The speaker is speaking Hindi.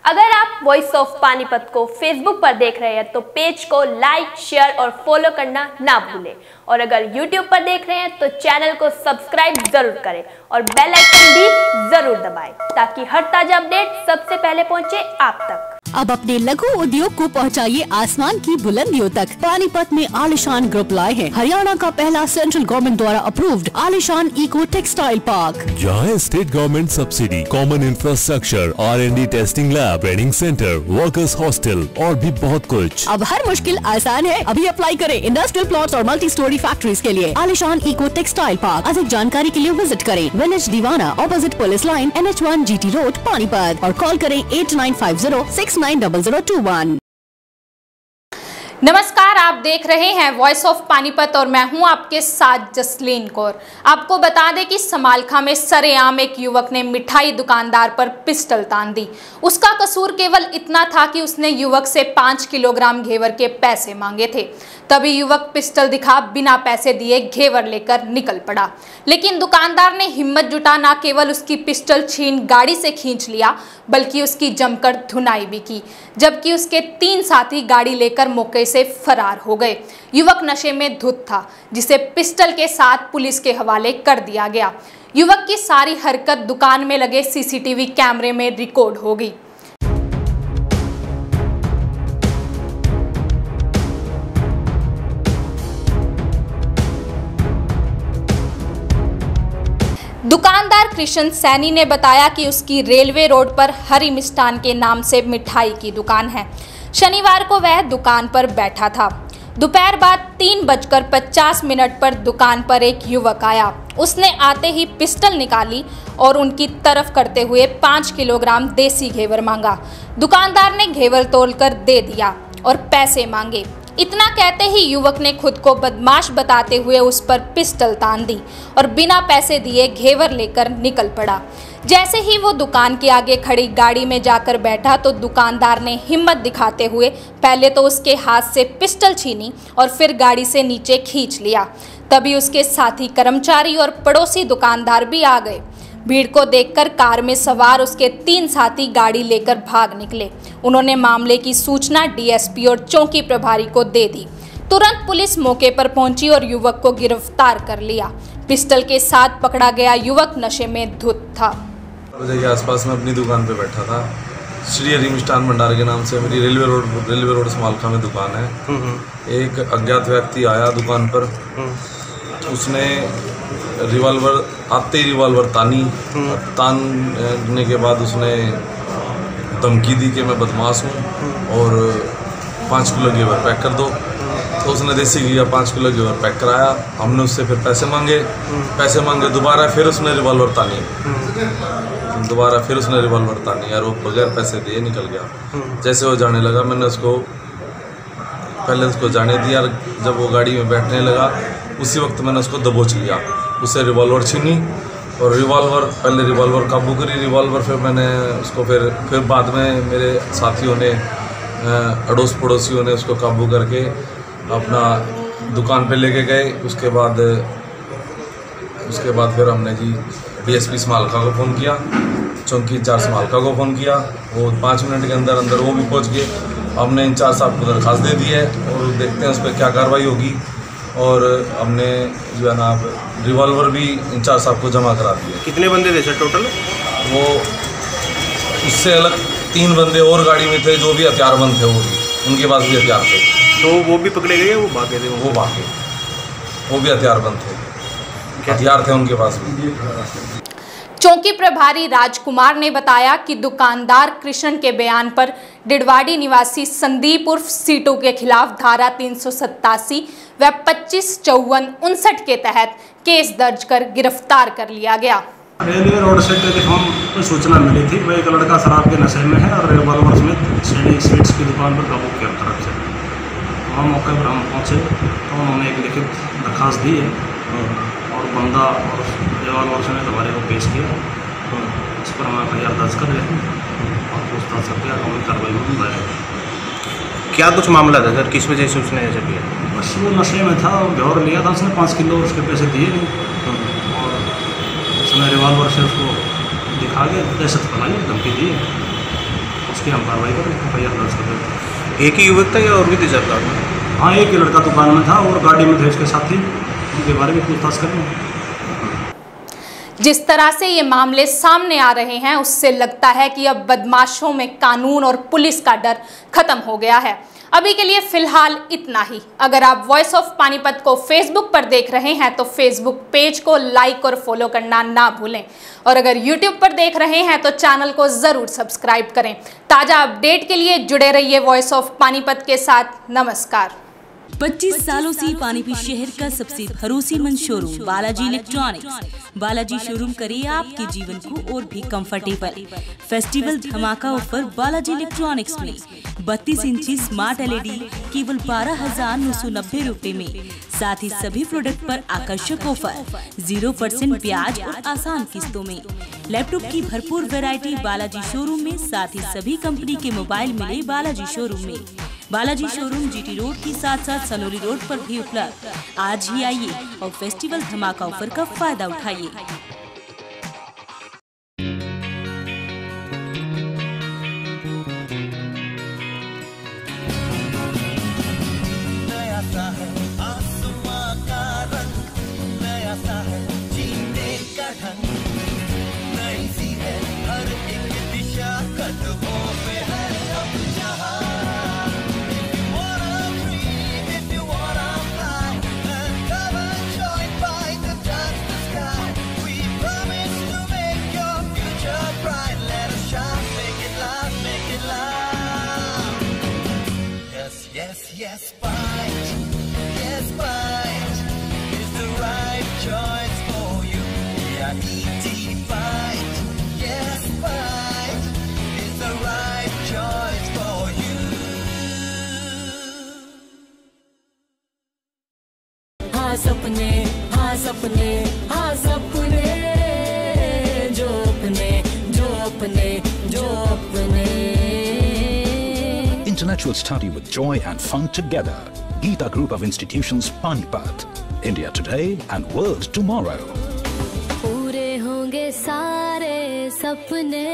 अगर आप वॉइस ऑफ पानीपत को फेसबुक पर देख रहे हैं तो पेज को लाइक, शेयर और फॉलो करना ना भूलें। और अगर यूट्यूब पर देख रहे हैं तो चैनल को सब्सक्राइब जरूर करें और बेल आइकन भी जरूर दबाएं ताकि हर ताजा अपडेट सबसे पहले पहुंचे आप तक। अब अपने लघु उद्योग को पहुंचाइए आसमान की बुलंदियों तक। पानीपत में आलिशान ग्रुप लाए हैं हरियाणा का पहला सेंट्रल गवर्नमेंट द्वारा अप्रूव्ड आलिशान इको टेक्सटाइल पार्क, जहाँ state government subsidy, common infrastructure, R&D testing lab, training centre, workers hostel और भी बहुत कुछ। अब हर मुश्किल आसान है। अभी अप्लाई करें इंडस्ट्रियल प्लॉट्स और मल्टी स्टोरी फैक्ट्रीज के लिए। आलिशान इको टेक्सटाइल पार्क। अधिक जानकारी के लिए विजिट करें विलेज दीवाना, opposite police line, NH1 GT road, Panipat, और कॉल करें 8950690021। नमस्कार, आप देख रहे हैं वॉइस ऑफ पानीपत और मैं हूं आपके साथ जसलीन कौर। आपको बता दें कि समालखा में सरेआम एक युवक ने मिठाई दुकानदार पर पिस्टल तान दी। उसका कसूर केवल इतना था कि उसने युवक से 5 किलोग्राम घेवर के पैसे मांगे थे। तभी युवक पिस्टल दिखा बिना पैसे दिए घेवर लेकर निकल पड़ा, लेकिन दुकानदार ने हिम्मत जुटा ना केवल उसकी पिस्टल छीन गाड़ी से खींच लिया बल्कि उसकी जमकर धुनाई भी की, जबकि उसके 3 साथी गाड़ी लेकर मौके से फरार हो गए। युवक नशे में धुत था, जिसे पिस्टल के साथ पुलिस के हवाले कर दिया गया। युवक की सारी हरकत दुकान में लगे CCTV कैमरे में रिकॉर्ड हो गई। दुकानदार कृष्ण सैनी ने बताया कि उसकी रेलवे रोड पर हरी मिष्ठान के नाम से मिठाई की दुकान है। शनिवार को वह दुकान पर बैठा था। दोपहर बाद 3:50 पर दुकान पर एक युवक आया। उसने आते ही पिस्टल निकाली और उनकी तरफ करते हुए 5 किलोग्राम देसी घेवर मांगा। दुकानदार ने घेवर तोलकर दे दिया और पैसे मांगे। इतना कहते ही युवक ने खुद को बदमाश बताते हुए उस पर पिस्टल तान दी और बिना पैसे दिए घेवर लेकर निकल पड़ा। जैसे ही वो दुकान के आगे खड़ी गाड़ी में जाकर बैठा तो दुकानदार ने हिम्मत दिखाते हुए पहले तो उसके हाथ से पिस्टल छीनी और फिर गाड़ी से नीचे खींच लिया। तभी उसके साथी कर्मचारी और पड़ोसी दुकानदार भी आ गए। भीड़ को देखकर कार में सवार उसके 3 साथी गाड़ी लेकर भाग निकले। उन्होंने मामले की सूचना DSP और चौकी प्रभारी को दे दी। तुरंत पुलिस मौके पर पहुंची और युवक को गिरफ्तार कर लिया। पिस्टल के साथ पकड़ा गया युवक नशे में धुत था। बजे के आसपास में अपनी दुकान पे बैठा था। श्री हरी मिष्ठान भंडार के नाम से मेरी रेलवे रोड समालखा में दुकान है। एक अज्ञात व्यक्ति आया दुकान पर। उसने रिवॉल्वर आते ही रिवॉल्वर तानने के बाद उसने धमकी दी कि मैं बदमाश हूँ और 5 किलो घेवर पैक कर दो। तो उसने देसी घी 5 किलो घेवर पैक कराया। हमने उससे फिर पैसे मांगे दोबारा। फिर उसने रिवॉल्वर तानी यार वो बगैर पैसे दिए निकल गया। जैसे वो जाने लगा मैंने पहले उसको जाने दिया। जब वो गाड़ी में बैठने लगा उसी वक्त मैंने उसको दबोच लिया। उससे रिवॉल्वर छीनी और पहले रिवॉल्वर काबू करी। फिर मैंने उसको फिर बाद में मेरे साथियों ने अड़ोस पड़ोसियों ने उसको काबू करके अपना दुकान पे लेके गए। उसके बाद फिर हमने जी DSP समालखा को फ़ोन किया, चौकी इंचार्ज समालखा को फ़ोन किया। वो 5 मिनट के अंदर वो भी पहुंच गए। हमने इंचार्ज साहब को दरख्वास्त दे दी है और देखते हैं उस पर क्या कार्रवाई होगी। और हमने जो है ना रिवॉल्वर भी इंचार्ज साहब को जमा करा दिया। कितने बंदे थे सर टोटल? वो उससे अलग 3 बंदे और गाड़ी में थे जो भी हथियारबंद थे। उनके पास भी हथियार थे। तो वो भी पकड़े गए? वो भागे थे? वो भी हथियारबंद थे। हथियार थे उनके पास भी। चौकी प्रभारी राजकुमार ने बताया कि दुकानदार कृष्ण के बयान पर डिडवाड़ी निवासी संदीप उर्फ सीटू के खिलाफ धारा 387 व 255459 के तहत केस दर्ज कर गिरफ्तार कर लिया गया। रेलवे रोड से टेलीफोन पर सूचना मिली थी वह एक लड़का शराब के नशे में है और रिवॉल्वर समेत स्वीट्स की दुकान पर काबू किया तरफ से। वहाँ मौके पर हम पहुँचे तो उन्होंने एक लिखित दरखास्त दी है और बंदा और रिवॉल्वर समेत हमारे को पेश किया। इस पर हम FIR दर्ज कर रहे हैं और पूछताछ करके आगामी कार्रवाई में बताया। क्या कुछ मामला था सर? किस वजह से उसने ऐसा किया? बस वो नशे में था और घेवर लिया था उसने 5 किलो, उसके पैसे दिए नहीं और उसने रिवॉल्वर से उसको दिखा के दहशत फैलाई, धमकी दी। उसकी हम कार्रवाई करें, FIR दर्ज कर दें। एक ही युवक था या और भी थे चार लोग? हाँ, एक ही लड़का दुकान में था और गाड़ी में थे उसके साथी, उनके बारे में पूछताछ करें। जिस तरह से ये मामले सामने आ रहे हैं उससे लगता है कि अब बदमाशों में कानून और पुलिस का डर खत्म हो गया है। अभी के लिए फिलहाल इतना ही। अगर आप वॉइस ऑफ पानीपत को फेसबुक पर देख रहे हैं तो फेसबुक पेज को लाइक और फॉलो करना ना भूलें, और अगर यूट्यूब पर देख रहे हैं तो चैनल को जरूर सब्सक्राइब करें। ताज़ा अपडेट के लिए जुड़े रहिए वॉइस ऑफ पानीपत के साथ। नमस्कार। 25 सालों से पानीपत शहर का सबसे भरोसेमंद showroom Balaji electronics. Balaji showroom करे आपके जीवन को और भी कंफर्टेबल। फेस्टिवल धमाका ऑफर बालाजी इलेक्ट्रॉनिक्स में 32 इंची स्मार्ट LED केवल 12,990 रुपए में। साथ ही सभी प्रोडक्ट पर आकर्षक ऑफर, 0% ब्याज और आसान किस्तों में। लैपटॉप की भरपूर वैरायटी बालाजी शोरूम में। साथ ही सभी कंपनी के मोबाइल मिले बालाजी शोरूम में। बालाजी शोरूम GT रोड के साथ साथ सनोली रोड पर भी उपलब्ध। आज ही आइए और फेस्टिवल धमाका ऑफर का फायदा उठाइए। नया सा है आसमां का रंग, नया सा है जीने का ढंग, नई सी है हर एक दिशा, कदमों पे है अब जहां। Yes, Byte. Yes, Byte is the right choice for you. Yeah, ET Byte. Yes, Byte is the right choice for you. हाँ सपने, हाँ सपने, हाँ सपने, जो अपने, जो अपने, जो अपने। Internet will study with joy and fun together. Geeta Group of Institutions, Panipat. India today and world tomorrow. पूरे होंगे सारे सपने।